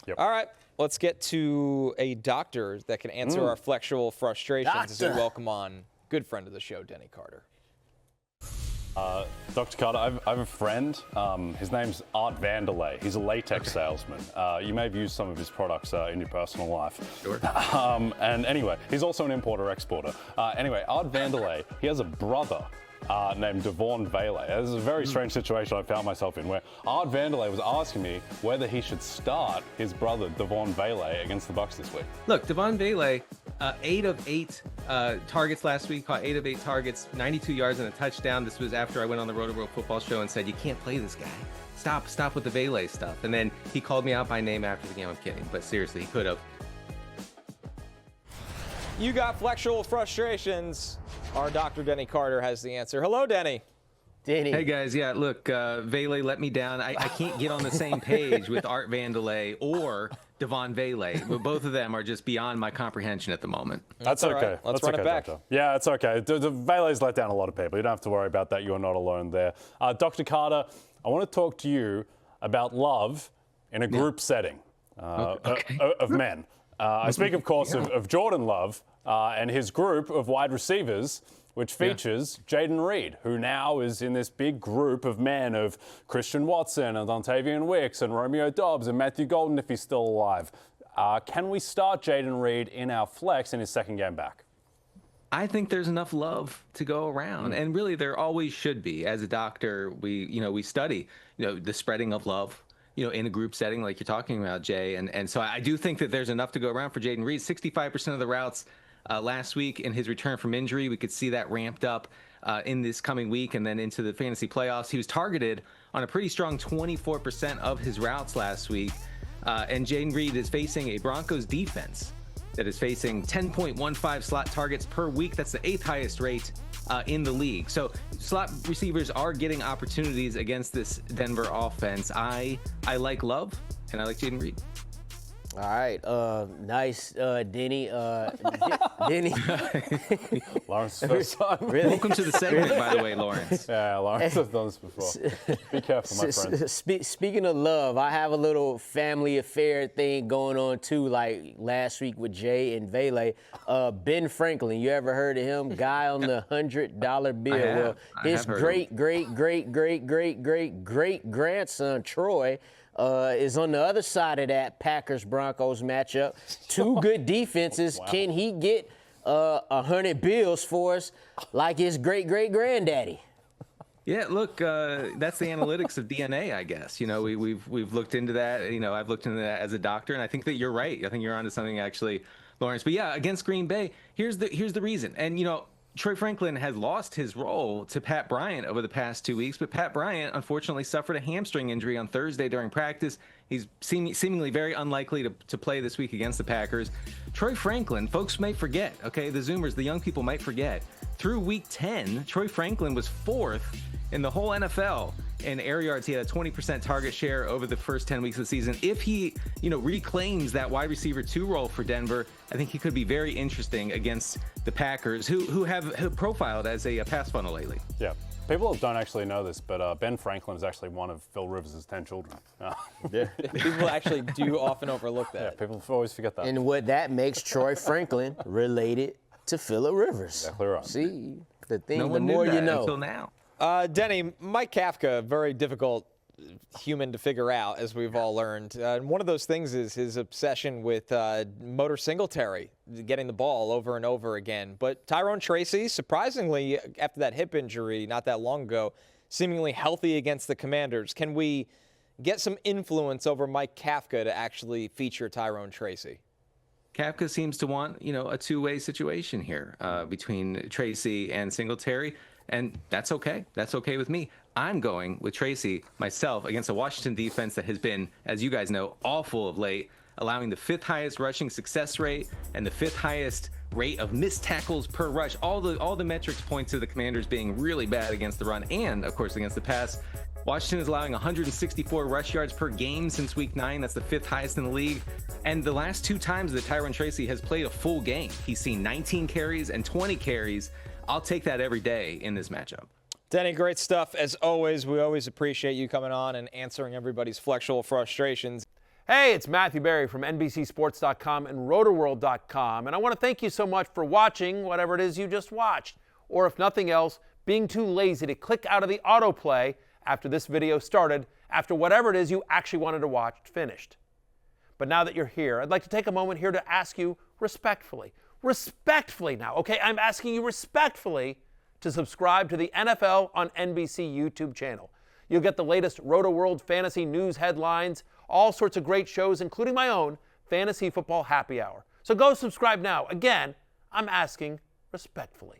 Yep. All right, let's get to a doctor that can answer our flexual frustrations as we welcome on good friend of the show, Denny Carter. Dr. Carter, I have a friend. His name's Art Vanderlei. He's a latex salesman. You may have used some of his products in your personal life. Sure. And anyway, he's also an importer-exporter. Anyway, Art Vanderlei, he has a brother named Devon Vele. This is a very strange situation I found myself in, where Art Vanderlei was asking me whether he should start his brother Devon Vele against the Bucs this week. Look, Devon Vele, 8 of 8 targets last week, caught 8 of 8 targets, 92 yards and a touchdown. This was after I went on the Roto World Football Show and said, you can't play this guy. Stop with the Vele stuff. And then he called me out by name after the game. I'm kidding, but seriously, he could have. You got flexual frustrations. Our Dr. Denny Carter has the answer. Hello, Denny. Denny. Hey guys, yeah, look, Vele let me down. I can't get on the same page with Art Vanderlei or Devon Vele. Both of them are just beyond my comprehension at the moment. That's okay. Right. Let's run it back. Doctor. Yeah, it's okay. The Vele's let down a lot of people. You don't have to worry about that. You're not alone there. Dr. Carter, I want to talk to you about love in a group setting of men. I speak, of course, of Jordan Love and his group of wide receivers, which features Jayden Reed, who now is in this big group of men of Christian Watson and Dontavian Wicks and Romeo Doubs and Matthew Golden if he's still alive. Can we start Jayden Reed in our flex in his second game back? I think there's enough love to go around, and really there always should be. As a doctor, we study the spreading of love in a group setting like you're talking about, Jay. And so I do think that there's enough to go around for Jayden Reed. 65% of the routes last week in his return from injury. We could see that ramped up in this coming week and then into the fantasy playoffs. He was targeted on a pretty strong 24% of his routes last week. And Jayden Reed is facing a Broncos defense that is facing 10.15 slot targets per week. That's the 8th highest rate in the league. So slot receivers are getting opportunities against this Denver offense. I like Love, and I like Jayden Reed. All right, nice, Denny. Denny. Lawrence, Really? Welcome to the segment, by the way, Lawrence. Yeah, Lawrence has done this before. Be careful, my friend. Speaking of love, I have a little family affair thing going on too, like last week with Jay and Vele. Ben Franklin, you ever heard of him? Guy on the $100 bill. Well, his great grandson, Troy, is on the other side of that Packers-Broncos matchup. Two good defenses. Wow. Can he get 100 bills for us like his great-great-granddaddy? Yeah, look, that's the analytics of DNA, I guess. We've looked into that. I've looked into that as a doctor, and I think that you're right. I think you're onto something, actually, Lawrence. But yeah, against Green Bay, here's the reason. And Troy Franklin has lost his role to Pat Bryant over the past 2 weeks, but Pat Bryant unfortunately suffered a hamstring injury on Thursday during practice. He's seemingly very unlikely to play this week against the Packers. Troy Franklin, folks may forget, okay, the Zoomers, the young people might forget, through week 10, Troy Franklin was 4th in the whole NFL in air yards. He had a 20% target share over the first 10 weeks of the season. If he, reclaims that wide receiver 2 role for Denver, I think he could be very interesting against the Packers, who have profiled as a pass funnel lately. Yeah. People don't actually know this, but Ben Franklin is actually one of Phil Rivers' 10 children. Yeah. People actually do often overlook that. Yeah, people always forget that. And what that makes Troy Franklin related to Phillip Rivers. Exactly right. See, the No one more knew that you know. until now. Denny, Mike Kafka, very difficult human to figure out, as we've all learned. And one of those things is his obsession with Motor Singletary, getting the ball over and over again. But Tyrone Tracy, surprisingly, after that hip injury not that long ago, seemingly healthy against the Commanders. Can we get some influence over Mike Kafka to actually feature Tyrone Tracy? Kafka seems to want, a two-way situation here between Tracy and Singletary. And that's okay. That's okay with me. I'm going with Tracy myself against a Washington defense that has been, as you guys know, awful of late, allowing the 5th highest rushing success rate and the 5th highest rate of missed tackles per rush. All the metrics point to the Commanders being really bad against the run and, of course, against the pass. Washington is allowing 164 rush yards per game since week 9. That's the 5th highest in the league. And the last 2 times that Tyrone Tracy has played a full game, he's seen 19 carries and 20 carries. I'll take that every day in this matchup. Denny, great stuff. As always, we always appreciate you coming on and answering everybody's flexual frustrations. Hey, it's Matthew Berry from NBCSports.com and RotorWorld.com, and I want to thank you so much for watching whatever it is you just watched, or if nothing else, being too lazy to click out of the autoplay after this video started, after whatever it is you actually wanted to watch finished. But now that you're here, I'd like to take a moment here to ask you respectfully now, okay? I'm asking you respectfully to subscribe to the NFL on NBC YouTube channel. You'll get the latest RotoWorld fantasy news headlines, all sorts of great shows, including my own Fantasy Football Happy Hour. So go subscribe now. Again, I'm asking respectfully.